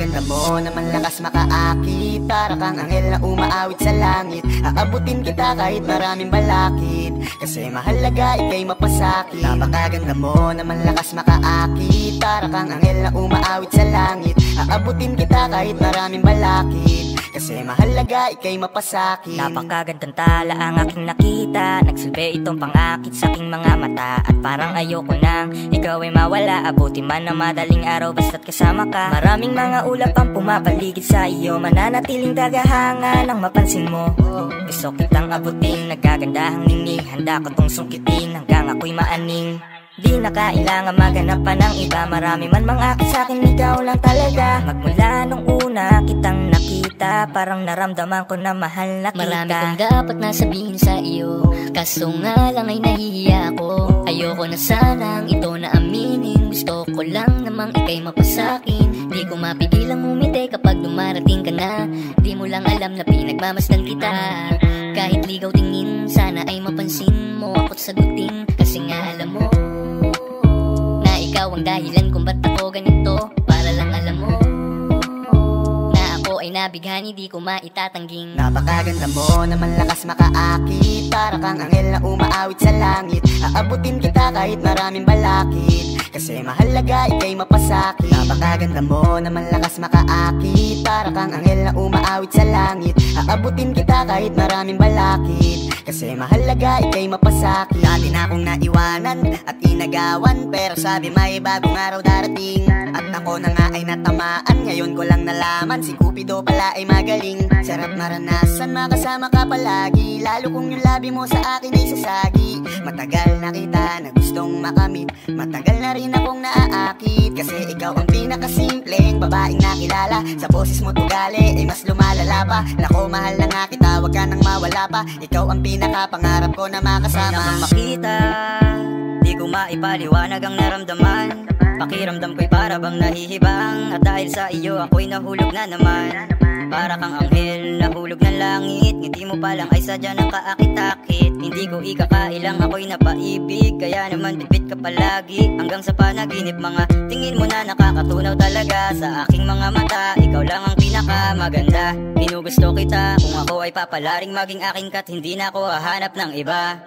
Napakaganda mo naman, lakas makaakit. Para kang anghel na umaawit sa langit. Aabutin kita kahit maraming balakid, kasi mahalaga ika'y mapasakit. Napakaganda mo naman, lakas makaakit. Para kang anghel na umaawit sa langit. Aabutin kita kahit maraming balakid, kasi mahalaga ika'y mapasakit. Napakagandang tala ang aking nakita. Nagsilbi itong pangakit sa aking mga mata. At parang ayoko nang ikaw ay mawala. Abuti man na madaling araw basta't kasama ka. Maraming mga ulap ang pumapaligid sa iyo. Mananatiling tagahanga nang mapansin mo. Gusto kitang abutin, nagagandahang ningning. Handa ko tong sungkitin hanggang ako'y maaning. Di na kailangan maghanap pa ng iba. Marami man mangakit sa'kin, ikaw lang talaga. Magmula nung una kitang nakita, parang naramdaman ko na mahal na kita. Marami kong dapat nasabihin sa iyo, kaso nga lang ay nahihiya ako. Ayoko na sanang ito na aminin. Gusto ko lang namang ika'y mapasakin. Di ko mapigilang umiti kapag dumarating ka na. Di mo lang alam na pinagmamasdan kita. Kahit ligaw tingin, sana ay mapansin mo ako't sagutin. Kasi nga alam mo ikaw ang dahilan kung ba't ako ganito. Para lang alam mo na ako ay nabighani, di ko maitatangging. Napakaganda mo naman, lakas makaakit. Para kang anghel na umaawit sa langit. Aabutin kita kahit maraming balakid, kasi mahalaga ika'y mapasakit. Napakaganda mo naman, lakas makaakit. Para kang anghel na umaawit sa langit. Aabutin kita kahit maraming balakid, kasi mahalaga ika'y mapasakit. Dati na akong naiwanan at inagawan, pero sabi may bagong araw darating. At ako na nga ay natamaan, ngayon ko lang nalaman si Cupido pala ay magaling. Sarap naranasan, makasama ka palagi, lalo kung yung labi mo sa akin ay sasagi. Matagal na kita na gustong makamit, matagal na rin akong naaakit, kasi ikaw ang pinakasimpleng babaeng nakilala. Sa boses mo tugali ay mas lumalala pa. Nako, mahal na nga kita, wag ka nang mawala pa. Ikaw ang pinakapangarap ko na makasama. Di naman makita, di ko maipaliwanag ang naramdaman. Pakiramdam ko'y para bang nahihibang. At dahil sa iyo ako'y nahulog na naman. Para kang anghel, nahulog ng langit. Ngiti mo palang ay sadya ng kaakit-akit. Hindi ko ikakailang ako'y napaibig, kaya naman bibit ka palagi. Hanggang sa panaginip, mga tingin mo na nakakatunaw talaga sa aking mga mata. Ikaw lang ang pinakamaganda, ginugusto kita. Kung ako ay papalaring maging akin ka't hindi na ako hahanap ng iba.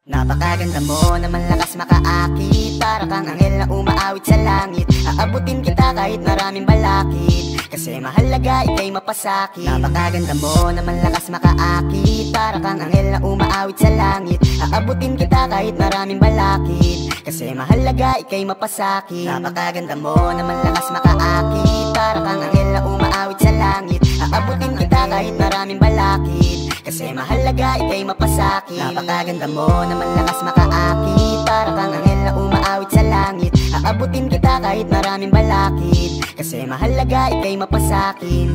Napakaganda mo naman, lakas makaakit. Para kang anghel na umaawit sa langit. Aabutin kita kahit maraming balakid, kasi mahalaga ika'y mapasakit. Napakaganda mo naman, lakas makaakit. Para kang anghel na umaawit sa langit. Aabutin kita kahit maraming balakid, kasi mahalaga ika'y mapasakit. Napakaganda mo naman, lakas makaakit. Para kang anghel na umaawit sa langit. Aabutin kita kahit maraming balakid, kasi mahalaga ika'y mapasakit. Napakaganda mo naman, lakas makaakit. Para kang anghel na umaawit sa langit. Aabutin kita kahit maraming balakid, kasi mahalaga ika'y mapasakit.